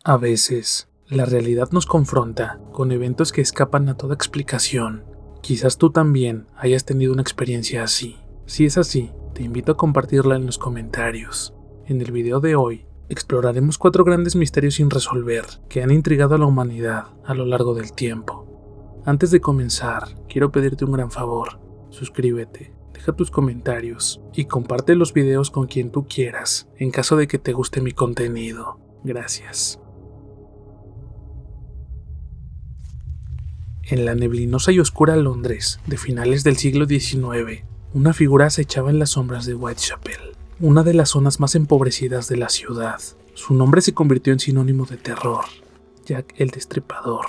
A veces, la realidad nos confronta con eventos que escapan a toda explicación. Quizás tú también hayas tenido una experiencia así. Si es así, te invito a compartirla en los comentarios. En el video de hoy, exploraremos 4 grandes misterios sin resolver que han intrigado a la humanidad a lo largo del tiempo. Antes de comenzar, quiero pedirte un gran favor. Suscríbete, deja tus comentarios y comparte los videos con quien tú quieras en caso de que te guste mi contenido. Gracias. En la neblinosa y oscura Londres de finales del siglo XIX, una figura acechaba en las sombras de Whitechapel, una de las zonas más empobrecidas de la ciudad. Su nombre se convirtió en sinónimo de terror: Jack el Destripador.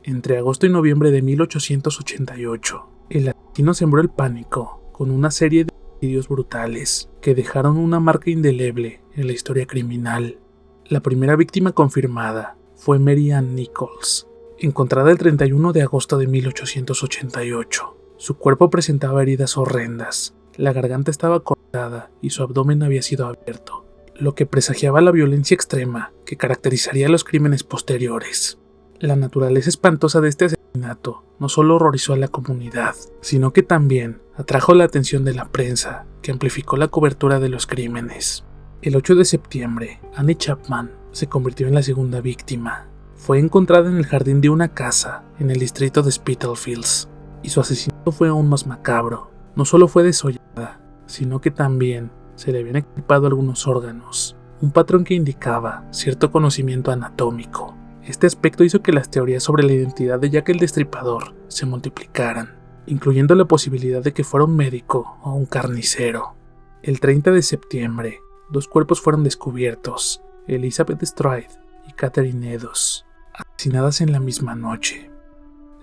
Entre agosto y noviembre de 1888, el asesino sembró el pánico con una serie de homicidios brutales que dejaron una marca indeleble en la historia criminal. La primera víctima confirmada fue Mary Ann Nichols, encontrada el 31 de agosto de 1888. Su cuerpo presentaba heridas horrendas, la garganta estaba cortada y su abdomen había sido abierto, lo que presagiaba la violencia extrema que caracterizaría los crímenes posteriores. La naturaleza espantosa de este asesinato no solo horrorizó a la comunidad, sino que también atrajo la atención de la prensa, que amplificó la cobertura de los crímenes. El 8 de septiembre, Annie Chapman se convirtió en la segunda víctima. Fue encontrada en el jardín de una casa en el distrito de Spitalfields, y su asesinato fue aún más macabro. No solo fue desollada, sino que también se le habían extirpado algunos órganos, un patrón que indicaba cierto conocimiento anatómico. Este aspecto hizo que las teorías sobre la identidad de Jack el Destripador se multiplicaran, incluyendo la posibilidad de que fuera un médico o un carnicero. El 30 de septiembre, 2 cuerpos fueron descubiertos: Elizabeth Stride y Catherine Eddowes, asesinadas en la misma noche.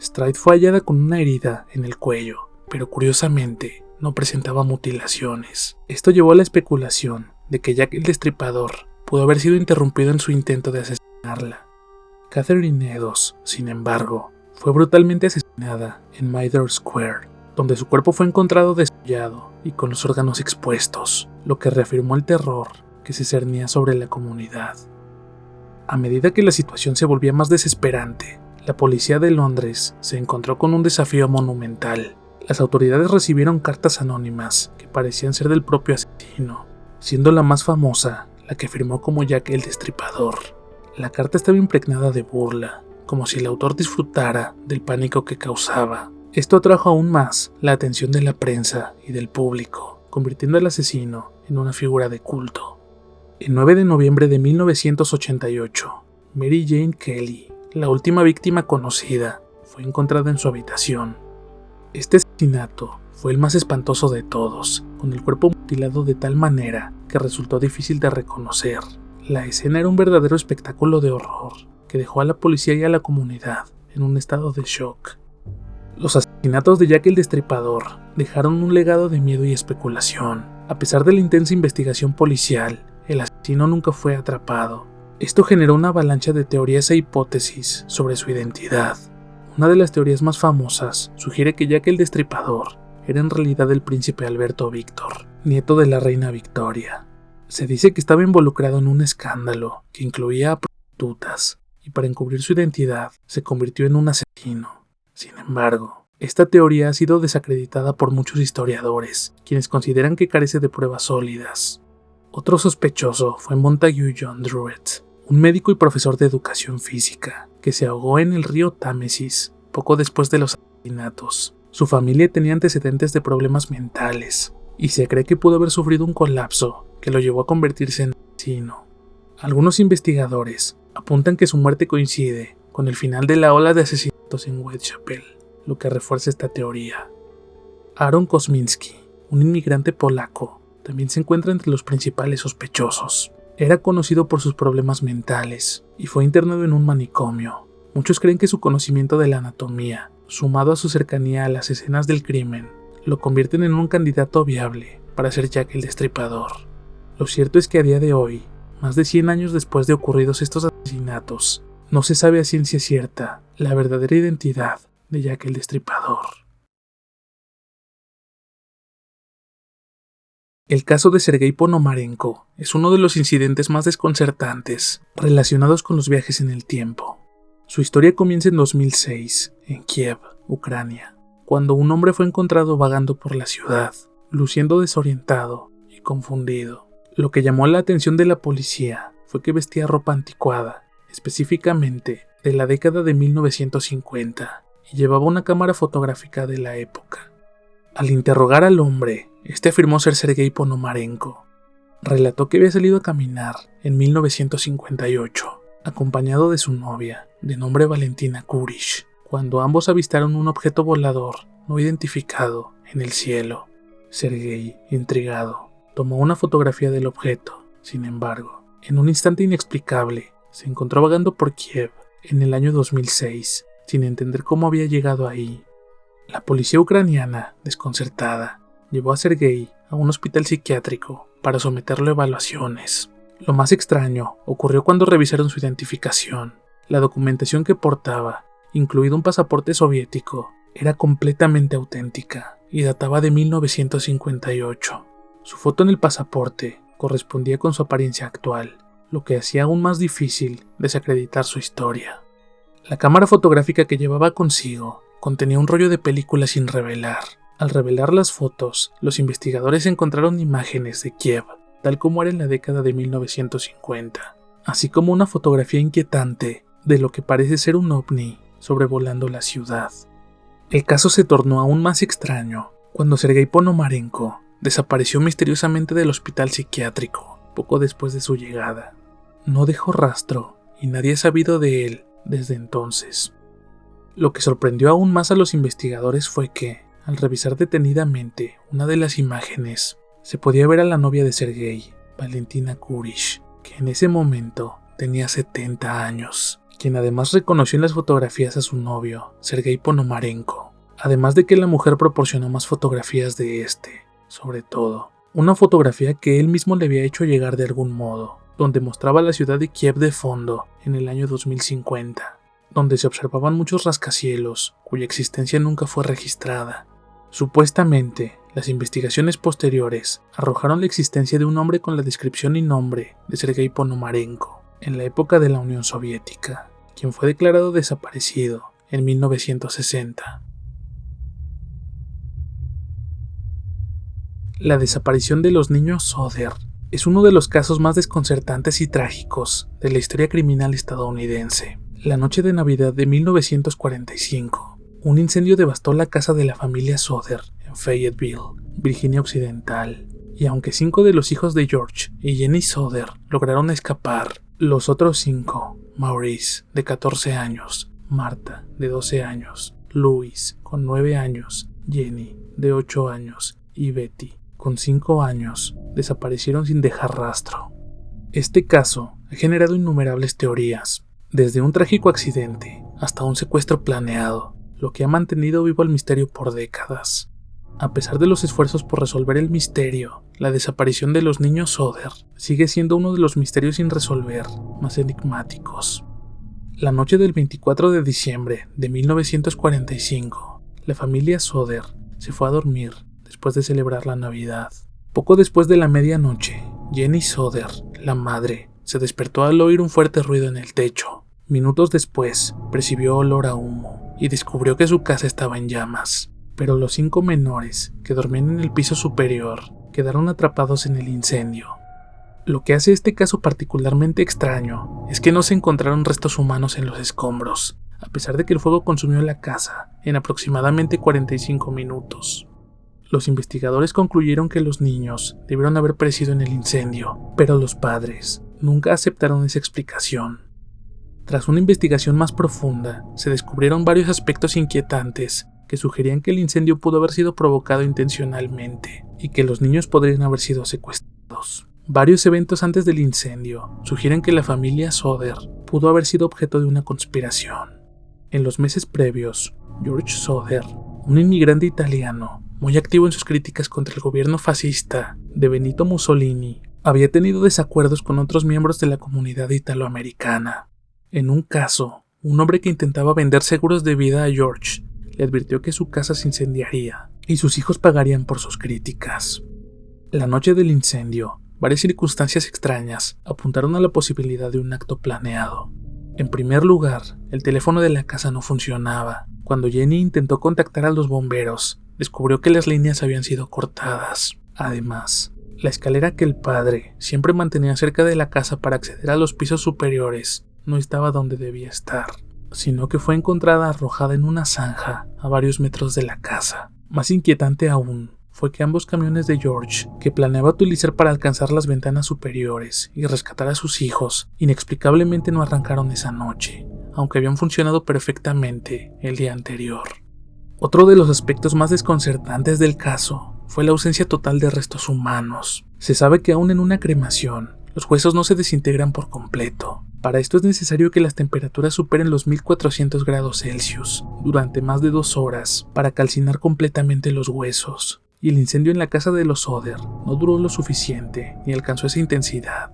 Stride fue hallada con una herida en el cuello, pero curiosamente no presentaba mutilaciones. Esto llevó a la especulación de que Jack el Destripador pudo haber sido interrumpido en su intento de asesinarla. Catherine Eddowes, sin embargo, fue brutalmente asesinada en Mayfair Square, donde su cuerpo fue encontrado desollado y con los órganos expuestos, lo que reafirmó el terror que se cernía sobre la comunidad. A medida que la situación se volvía más desesperante, la policía de Londres se encontró con un desafío monumental. Las autoridades recibieron cartas anónimas que parecían ser del propio asesino, siendo la más famosa la que firmó como Jack el Destripador. La carta estaba impregnada de burla, como si el autor disfrutara del pánico que causaba. Esto atrajo aún más la atención de la prensa y del público, convirtiendo al asesino en una figura de culto. El 9 de noviembre de 1988, Mary Jane Kelly, la última víctima conocida, fue encontrada en su habitación. Este asesinato fue el más espantoso de todos, con el cuerpo mutilado de tal manera que resultó difícil de reconocer. La escena era un verdadero espectáculo de horror que dejó a la policía y a la comunidad en un estado de shock. Los asesinatos de Jack el Destripador dejaron un legado de miedo y especulación. A pesar de la intensa investigación policial, el asesino nunca fue atrapado. Esto generó una avalancha de teorías e hipótesis sobre su identidad. Una de las teorías más famosas sugiere que Jack el Destripador era en realidad el príncipe Alberto Víctor, nieto de la reina Victoria. Se dice que estaba involucrado en un escándalo que incluía a prostitutas, y para encubrir su identidad se convirtió en un asesino. Sin embargo, esta teoría ha sido desacreditada por muchos historiadores, quienes consideran que carece de pruebas sólidas. Otro sospechoso fue Montague John Druitt, un médico y profesor de educación física, que se ahogó en el río Támesis poco después de los asesinatos. Su familia tenía antecedentes de problemas mentales, y se cree que pudo haber sufrido un colapso que lo llevó a convertirse en asesino. Algunos investigadores apuntan que su muerte coincide con el final de la ola de asesinatos en Whitechapel, lo que refuerza esta teoría. Aaron Kosminski, un inmigrante polaco, también se encuentra entre los principales sospechosos. Era conocido por sus problemas mentales y fue internado en un manicomio. Muchos creen que su conocimiento de la anatomía, sumado a su cercanía a las escenas del crimen, lo convierten en un candidato viable para ser Jack el Destripador. Lo cierto es que a día de hoy, más de 100 años después de ocurridos estos asesinatos, no se sabe a ciencia cierta la verdadera identidad de Jack el Destripador. El caso de Sergei Ponomarenko es uno de los incidentes más desconcertantes relacionados con los viajes en el tiempo. Su historia comienza en 2006, en Kiev, Ucrania, cuando un hombre fue encontrado vagando por la ciudad, luciendo desorientado y confundido. Lo que llamó la atención de la policía fue que vestía ropa anticuada, específicamente de la década de 1950, y llevaba una cámara fotográfica de la época. Al interrogar al hombre, este afirmó ser Sergei Ponomarenko. Relató que había salido a caminar en 1958, acompañado de su novia, de nombre Valentina Kurish, cuando ambos avistaron un objeto volador no identificado en el cielo. Sergei, intrigado, tomó una fotografía del objeto. Sin embargo, en un instante inexplicable, se encontró vagando por Kiev en el año 2006, sin entender cómo había llegado ahí. La policía ucraniana, desconcertada, llevó a Sergei a un hospital psiquiátrico para someterlo a evaluaciones. Lo más extraño ocurrió cuando revisaron su identificación. La documentación que portaba, incluido un pasaporte soviético, era completamente auténtica y databa de 1958. Su foto en el pasaporte correspondía con su apariencia actual, lo que hacía aún más difícil desacreditar su historia. La cámara fotográfica que llevaba consigo contenía un rollo de película sin revelar. Al revelar las fotos, los investigadores encontraron imágenes de Kiev, tal como era en la década de 1950, así como una fotografía inquietante de lo que parece ser un ovni sobrevolando la ciudad. El caso se tornó aún más extraño cuando Sergei Ponomarenko desapareció misteriosamente del hospital psiquiátrico poco después de su llegada. No dejó rastro y nadie ha sabido de él desde entonces. Lo que sorprendió aún más a los investigadores fue que, al revisar detenidamente una de las imágenes, se podía ver a la novia de Sergei, Valentina Kurish, que en ese momento tenía 70 años, quien además reconoció en las fotografías a su novio, Sergei Ponomarenko, además de que la mujer proporcionó más fotografías de este, sobre todo, una fotografía que él mismo le había hecho llegar de algún modo, donde mostraba la ciudad de Kiev de fondo en el año 2050, donde se observaban muchos rascacielos cuya existencia nunca fue registrada. Supuestamente, las investigaciones posteriores arrojaron la existencia de un hombre con la descripción y nombre de Sergei Ponomarenko en la época de la Unión Soviética, quien fue declarado desaparecido en 1960. La desaparición de los niños Sóder es uno de los casos más desconcertantes y trágicos de la historia criminal estadounidense. La noche de Navidad de 1945, un incendio devastó la casa de la familia Sóder en Fayetteville, Virginia Occidental, y aunque 5 de los hijos de George y Jenny Sóder lograron escapar, los otros 5, Maurice, de 14 años, Martha, de 12 años, Louis, con 9 años, Jenny, de 8 años, y Betty, con 5 años, desaparecieron sin dejar rastro. Este caso ha generado innumerables teorías, desde un trágico accidente hasta un secuestro planeado, lo que ha mantenido vivo el misterio por décadas. A pesar de los esfuerzos por resolver el misterio, la desaparición de los niños Sóder sigue siendo uno de los misterios sin resolver más enigmáticos. La noche del 24 de diciembre de 1945, la familia Sóder se fue a dormir después de celebrar la Navidad. Poco después de la medianoche, Jenny Sóder, la madre, se despertó al oír un fuerte ruido en el techo. Minutos después, percibió olor a humo y descubrió que su casa estaba en llamas. Pero los 5 menores, que dormían en el piso superior, quedaron atrapados en el incendio. Lo que hace este caso particularmente extraño es que no se encontraron restos humanos en los escombros, a pesar de que el fuego consumió la casa en aproximadamente 45 minutos. Los investigadores concluyeron que los niños debieron haber perecido en el incendio, pero los padres nunca aceptaron esa explicación. Tras una investigación más profunda, se descubrieron varios aspectos inquietantes que sugerían que el incendio pudo haber sido provocado intencionalmente y que los niños podrían haber sido secuestrados. Varios eventos antes del incendio sugieren que la familia Sóder pudo haber sido objeto de una conspiración. En los meses previos, George Sóder, un inmigrante italiano muy activo en sus críticas contra el gobierno fascista de Benito Mussolini, había tenido desacuerdos con otros miembros de la comunidad italoamericana. En un caso, un hombre que intentaba vender seguros de vida a George le advirtió que su casa se incendiaría y sus hijos pagarían por sus críticas. La noche del incendio, varias circunstancias extrañas apuntaron a la posibilidad de un acto planeado. En primer lugar, el teléfono de la casa no funcionaba. Cuando Jenny intentó contactar a los bomberos, descubrió que las líneas habían sido cortadas. Además, la escalera que el padre siempre mantenía cerca de la casa para acceder a los pisos superiores no estaba donde debía estar, sino que fue encontrada arrojada en una zanja a varios metros de la casa. Más inquietante aún fue que ambos camiones de George, que planeaba utilizar para alcanzar las ventanas superiores y rescatar a sus hijos, inexplicablemente no arrancaron esa noche, aunque habían funcionado perfectamente el día anterior. Otro de los aspectos más desconcertantes del caso fue la ausencia total de restos humanos. Se sabe que aún en una cremación, los huesos no se desintegran por completo. Para esto es necesario que las temperaturas superen los 1400 grados Celsius durante más de 2 horas para calcinar completamente los huesos. Y el incendio en la casa de los Soder no duró lo suficiente ni alcanzó esa intensidad.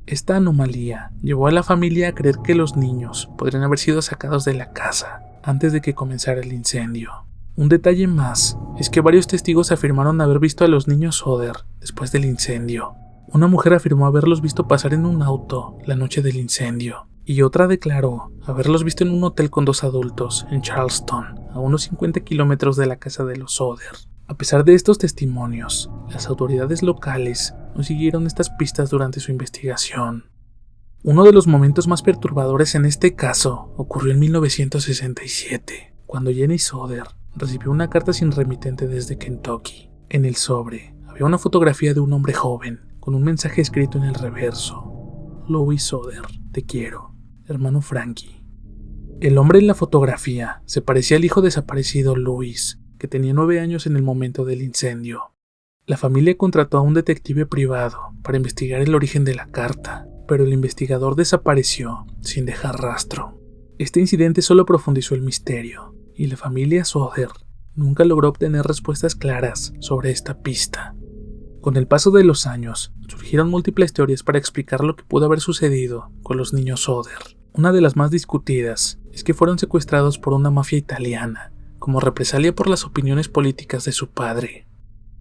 Esta anomalía llevó a la familia a creer que los niños podrían haber sido sacados de la casa antes de que comenzara el incendio. Un detalle más es que varios testigos afirmaron haber visto a los niños Soder después del incendio. Una mujer afirmó haberlos visto pasar en un auto la noche del incendio, y otra declaró haberlos visto en un hotel con 2 adultos en Charleston, a unos 50 kilómetros de la casa de los Soder. A pesar de estos testimonios, las autoridades locales no siguieron estas pistas durante su investigación. Uno de los momentos más perturbadores en este caso ocurrió en 1967, cuando Jenny Soder recibió una carta sin remitente desde Kentucky. En el sobre había una fotografía de un hombre joven, con un mensaje escrito en el reverso: Louis Soder, te quiero, hermano Frankie. El hombre en la fotografía se parecía al hijo desaparecido Louis, que tenía 9 años en el momento del incendio. La familia contrató a un detective privado para investigar el origen de la carta, pero el investigador desapareció sin dejar rastro. Este incidente solo profundizó el misterio, y la familia Soder nunca logró obtener respuestas claras sobre esta pista. Con el paso de los años, surgieron múltiples teorías para explicar lo que pudo haber sucedido con los niños Soder. Una de las más discutidas es que fueron secuestrados por una mafia italiana, como represalia por las opiniones políticas de su padre.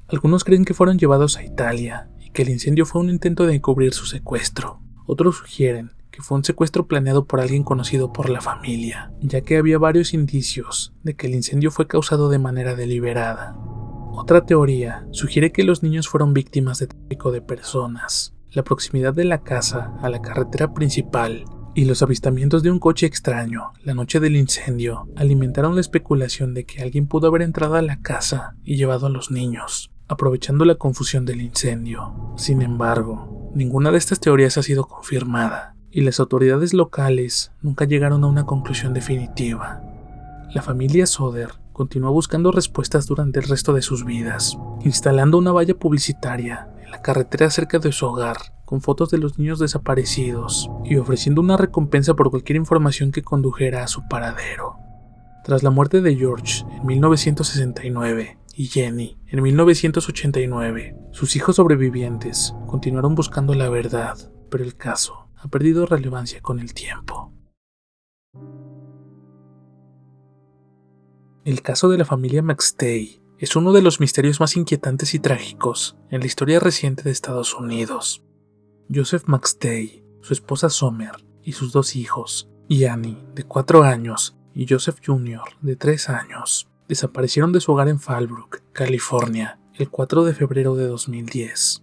Algunos creen que fueron llevados a Italia y que el incendio fue un intento de encubrir su secuestro. Otros sugieren que fue un secuestro planeado por alguien conocido por la familia, ya que había varios indicios de que el incendio fue causado de manera deliberada. Otra teoría sugiere que los niños fueron víctimas de tráfico de personas. La proximidad de la casa a la carretera principal y los avistamientos de un coche extraño la noche del incendio alimentaron la especulación de que alguien pudo haber entrado a la casa y llevado a los niños, aprovechando la confusión del incendio. Sin embargo, ninguna de estas teorías ha sido confirmada, y las autoridades locales nunca llegaron a una conclusión definitiva. La familia Soder continuó buscando respuestas durante el resto de sus vidas, instalando una valla publicitaria en la carretera cerca de su hogar, con fotos de los niños desaparecidos, y ofreciendo una recompensa por cualquier información que condujera a su paradero. Tras la muerte de George en 1969 y Jenny en 1989, sus hijos sobrevivientes continuaron buscando la verdad, pero el caso ha perdido relevancia con el tiempo. El caso de la familia McStay es uno de los misterios más inquietantes y trágicos en la historia reciente de Estados Unidos. Joseph McStay, su esposa Summer y sus 2 hijos, y Annie, de 4 años, y Joseph Jr., de 3 años, desaparecieron de su hogar en Fallbrook, California, el 4 de febrero de 2010.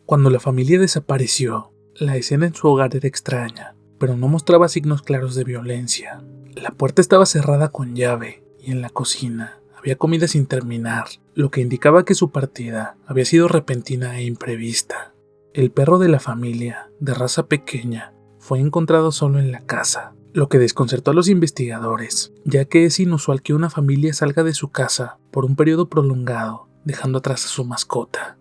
Cuando la familia desapareció, la escena en su hogar era extraña, pero no mostraba signos claros de violencia. La puerta estaba cerrada con llave, y en la cocina había comida sin terminar, lo que indicaba que su partida había sido repentina e imprevista. El perro de la familia, de raza pequeña, fue encontrado solo en la casa, lo que desconcertó a los investigadores, ya que es inusual que una familia salga de su casa por un periodo prolongado, dejando atrás a su mascota.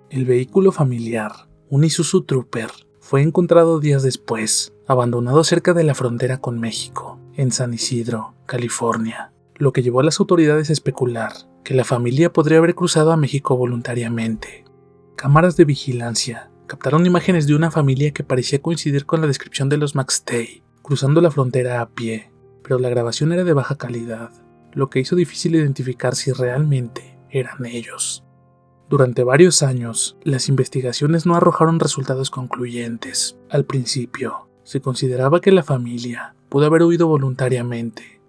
El vehículo familiar, un Isuzu Trooper, fue encontrado días después, abandonado cerca de la frontera con México, en San Isidro, California, lo que llevó a las autoridades a especular que la familia podría haber cruzado a México voluntariamente. Cámaras de vigilancia captaron imágenes de una familia que parecía coincidir con la descripción de los McStay, cruzando la frontera a pie, pero la grabación era de baja calidad, lo que hizo difícil identificar si realmente eran ellos. Durante varios años, las investigaciones no arrojaron resultados concluyentes. Al principio, se consideraba que la familia pudo haber huido voluntariamente.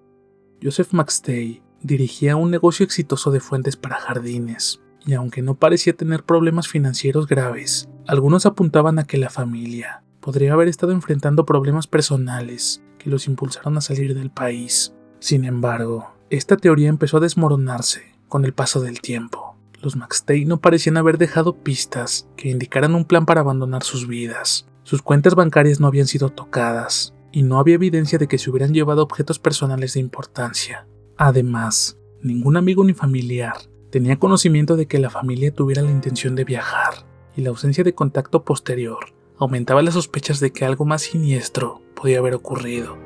Joseph McStay dirigía un negocio exitoso de fuentes para jardines, y aunque no parecía tener problemas financieros graves, algunos apuntaban a que la familia podría haber estado enfrentando problemas personales que los impulsaron a salir del país. Sin embargo, esta teoría empezó a desmoronarse con el paso del tiempo. Los McStay no parecían haber dejado pistas que indicaran un plan para abandonar sus vidas. Sus cuentas bancarias no habían sido tocadas, y no había evidencia de que se hubieran llevado objetos personales de importancia. Además, ningún amigo ni familiar tenía conocimiento de que la familia tuviera la intención de viajar, y la ausencia de contacto posterior aumentaba las sospechas de que algo más siniestro podía haber ocurrido.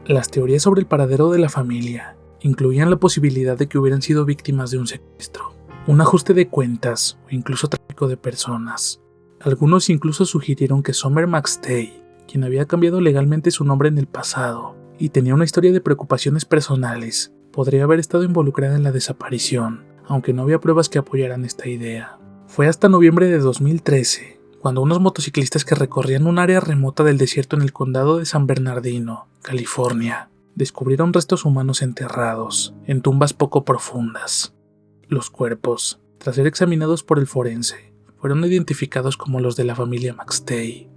Las teorías sobre el paradero de la familia incluían la posibilidad de que hubieran sido víctimas de un secuestro, un ajuste de cuentas o incluso tráfico de personas. Algunos incluso sugirieron que Summer McStay, quien había cambiado legalmente su nombre en el pasado y tenía una historia de preocupaciones personales, podría haber estado involucrada en la desaparición, aunque no había pruebas que apoyaran esta idea. Fue hasta noviembre de 2013, cuando unos motociclistas que recorrían un área remota del desierto en el condado de San Bernardino, California, descubrieron restos humanos enterrados en tumbas poco profundas. Los cuerpos, tras ser examinados por el forense, fueron identificados como los de la familia McStay.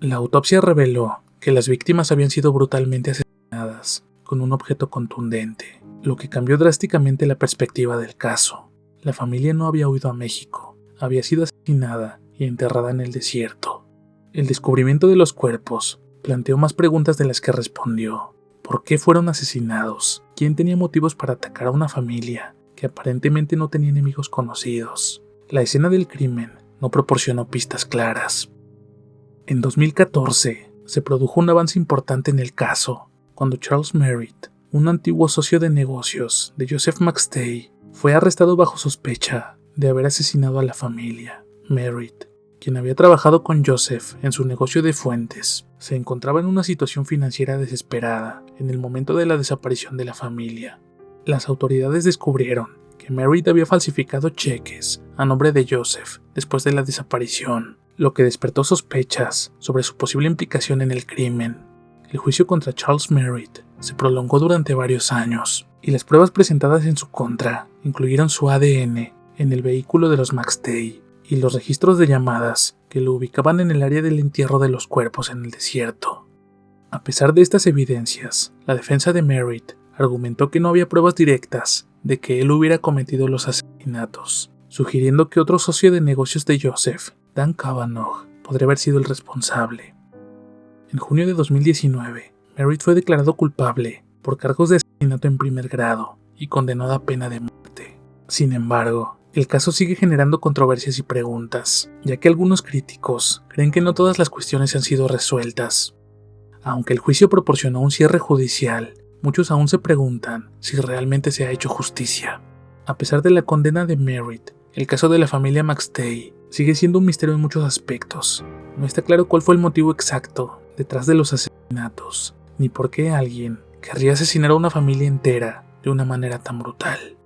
La autopsia reveló que las víctimas habían sido brutalmente asesinadas con un objeto contundente, lo que cambió drásticamente la perspectiva del caso. La familia no había huido a México, había sido asesinada y enterrada en el desierto. El descubrimiento de los cuerpos planteó más preguntas de las que respondió. ¿Por qué fueron asesinados? ¿Quién tenía motivos para atacar a una familia que aparentemente no tenía enemigos conocidos? La escena del crimen no proporcionó pistas claras. En 2014 se produjo un avance importante en el caso, cuando Charles Merritt, un antiguo socio de negocios de Joseph McStay, fue arrestado bajo sospecha de haber asesinado a la familia. Merritt, quien había trabajado con Joseph en su negocio de fuentes, se encontraba en una situación financiera desesperada en el momento de la desaparición de la familia. Las autoridades descubrieron que Merritt había falsificado cheques a nombre de Joseph después de la desaparición, lo que despertó sospechas sobre su posible implicación en el crimen. El juicio contra Charles Merritt se prolongó durante varios años, y las pruebas presentadas en su contra incluyeron su ADN en el vehículo de los McStay y los registros de llamadas que lo ubicaban en el área del entierro de los cuerpos en el desierto. A pesar de estas evidencias, la defensa de Merritt argumentó que no había pruebas directas de que él hubiera cometido los asesinatos, sugiriendo que otro socio de negocios de Joseph, Dan Cavanaugh, podría haber sido el responsable. En junio de 2019, Merritt fue declarado culpable por cargos de asesinato en primer grado y condenado a pena de muerte. Sin embargo, el caso sigue generando controversias y preguntas, ya que algunos críticos creen que no todas las cuestiones han sido resueltas. Aunque el juicio proporcionó un cierre judicial, muchos aún se preguntan si realmente se ha hecho justicia. A pesar de la condena de Merritt, el caso de la familia McStay sigue siendo un misterio en muchos aspectos. No está claro cuál fue el motivo exacto detrás de los asesinatos, ni por qué alguien querría asesinar a una familia entera de una manera tan brutal.